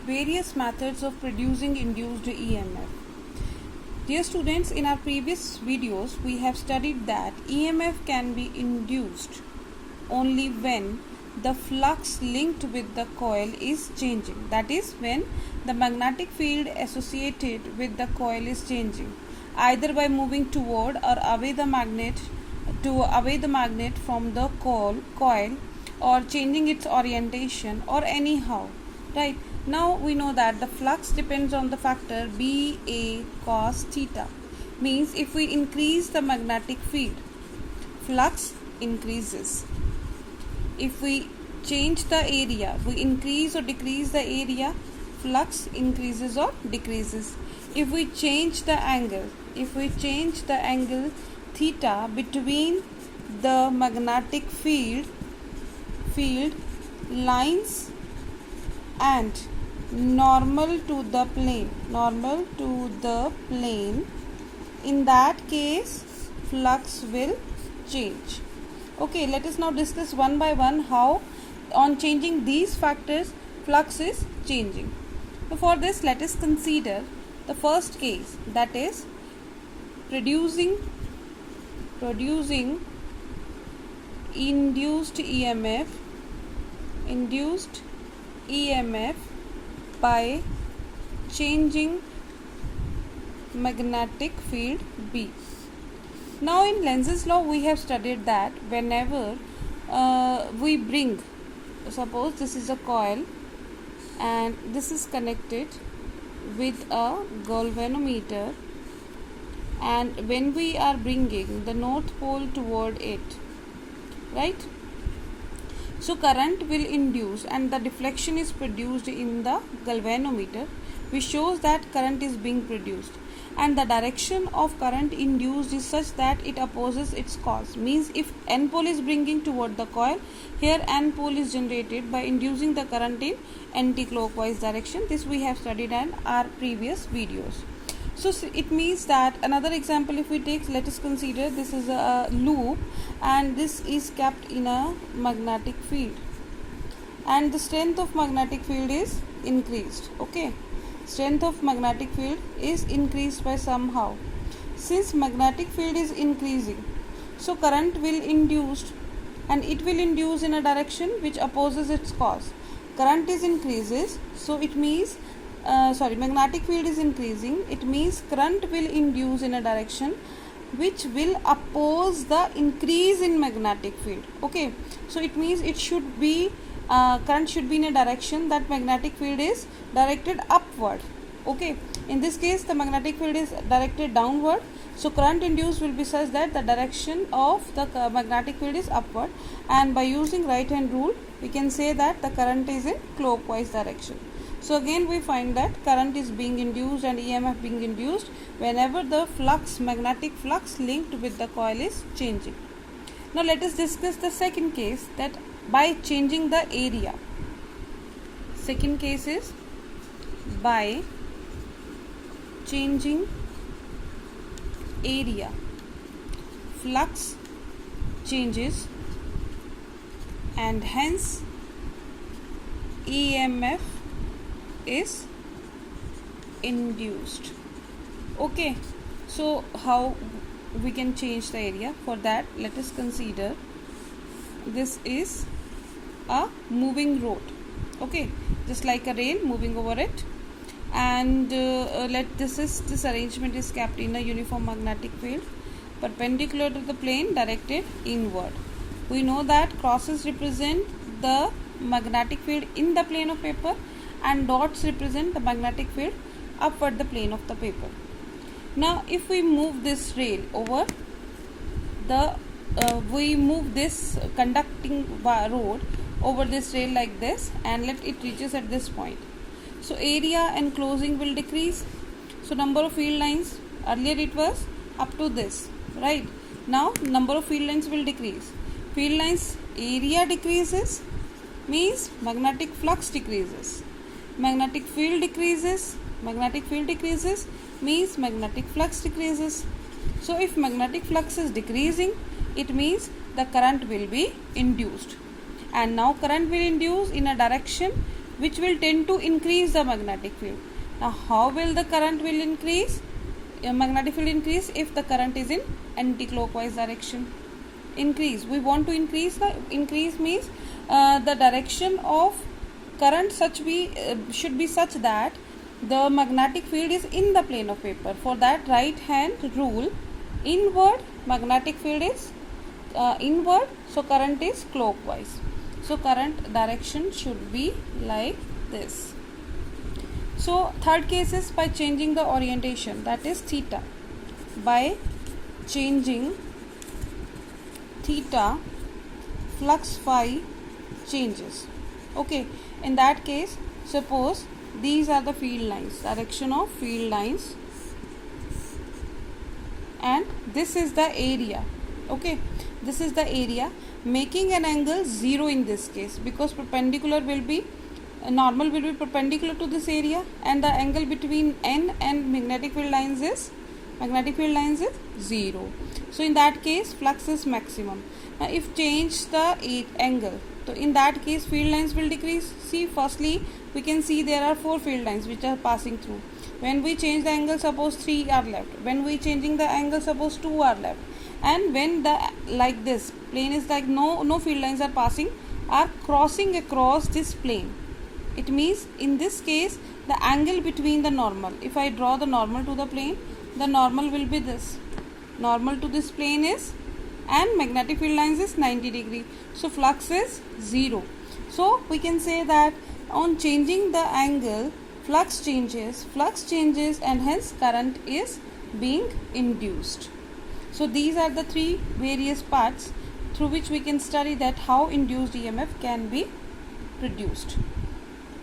various methods of producing induced EMF. Dear students, in our previous videos we have studied that EMF can be induced only when the flux linked with the coil is changing. That is, when the magnetic field associated with the coil is changing, either by moving toward or away the magnet from the coil, or changing its orientation, or anyhow, right? Now we know that the flux depends on the factor BA cos theta. Means if we increase the magnetic field, flux increases. If we change the area, we increase or decrease the area, flux increases or decreases. If we change the angle, theta between the magnetic field lines and normal to the plane, in that case flux will change. Okay, let us now discuss one by one how on changing these factors flux is changing. So for this, let us consider the first case, that is producing induced EMF by changing magnetic field B. Now in Lenz's law we have studied that whenever we bring, suppose this is a coil and this is connected with a galvanometer, and when we are bringing the north pole toward it, right? So current will induce and the deflection is produced in the galvanometer, which shows that current is being produced, and the direction of current induced is such that it opposes its cause. Means if N pole is bringing toward the coil, here N pole is generated by inducing the current in anti-clockwise direction. This we have studied in our previous videos. So it means that another example if we take, let us consider this is a loop and this is kept in a magnetic field, and the strength of magnetic field is increased. Okay, strength of magnetic field is increased by somehow. Since magnetic field is increasing, so current will induced, and it will induce in a direction which opposes its cause. Current is increases, so it means magnetic field is increasing, it means current will induce in a direction which will oppose the increase in magnetic field. Okay, so it means it should be current should be in a direction that magnetic field is directed upward. Okay, in this case the magnetic field is directed downward, so current induced will be such that the direction of the magnetic field is upward, and by using right hand rule we can say that the current is in clockwise direction. So again we find that current is being induced and EMF being induced whenever the magnetic flux linked with the coil is changing. Now let us discuss the second case, that by changing the area. Second case is by changing area, flux changes and hence EMF is induced. Okay, so how we can change the area? For that, let us consider this is a moving road. Okay, just like a rail moving over it, and this arrangement is kept in a uniform magnetic field perpendicular to the plane directed inward. We know that crosses represent the magnetic field in the plane of paper and dots represent the magnetic field upward the plane of the paper. Now if we move this rail over we move this conducting road over this rail like this, and let it reaches at this point, so area enclosing will decrease. So number of field lines, earlier it was up to this, right? Now number of field lines will decrease. Field lines area decreases, means magnetic flux decreases. Magnetic field decreases, means magnetic flux decreases. So if magnetic flux is decreasing, it means the current will be induced, and now current will induce in a direction which will tend to increase the magnetic field. Now how will the current will increase? Magnetic field increase if the current is in anti-clockwise direction. Increase, we want to increase means the direction of current should be such that the magnetic field is in the plane of paper. For that, right hand rule, inward magnetic field is inward, so current is clockwise. So current direction should be like this. So third case is by changing the orientation, that is theta. By changing theta, flux phi changes. Okay, in that case, suppose these are the field lines, direction of field lines, and this is the area. Okay, this is the area, making an angle 0 in this case, because perpendicular will be normal will be perpendicular to this area, and the angle between n and magnetic field lines is 0. So in that case, flux is maximum. Now if change the angle, so in that case field lines will decrease. See, firstly we can see there are 4 field lines which are passing through. When we change the angle, suppose 3 are left. When we changing the angle, suppose 2 are left. And when the like this plane is like no field lines are crossing across this plane, it means in this case the angle between the normal, if I draw the normal to the plane, the normal will be this. Normal to this plane is, and magnetic field lines is 90 degree. So flux is 0. So we can say that on changing the angle, flux changes, and hence current is being induced. So these are the 3 various parts through which we can study that how induced EMF can be produced.